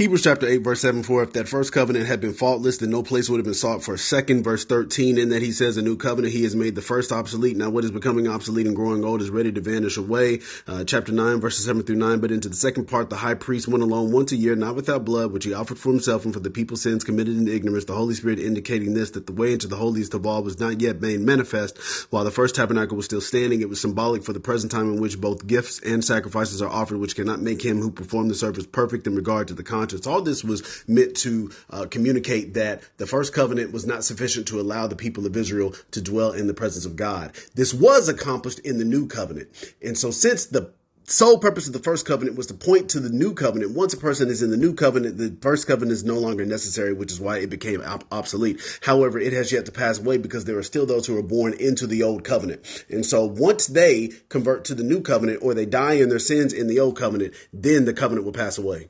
Hebrews chapter 8, verse 7, for if that first covenant had been faultless, then no place would have been sought for a second. Verse 13, in that he says a new covenant, he has made the first obsolete. Now what is becoming obsolete and growing old is ready to vanish away. Chapter 9, verses 7 through 9. But into the second part, the high priest went alone once a year, not without blood, which he offered for himself and for the people's sins committed in ignorance, the Holy Spirit indicating this, that the way into the holiest of all was not yet made manifest. While the first tabernacle was still standing, it was symbolic for the present time in which both gifts and sacrifices are offered, which cannot make him who performed the service perfect in regard to the conscience. All this was meant to communicate that the first covenant was not sufficient to allow the people of Israel to dwell in the presence of God. This was accomplished in the new covenant. And so since the sole purpose of the first covenant was to point to the new covenant, once a person is in the new covenant, the first covenant is no longer necessary, which is why it became obsolete. However, it has yet to pass away because there are still those who are born into the old covenant. And so once they convert to the new covenant or they die in their sins in the old covenant, then the covenant will pass away.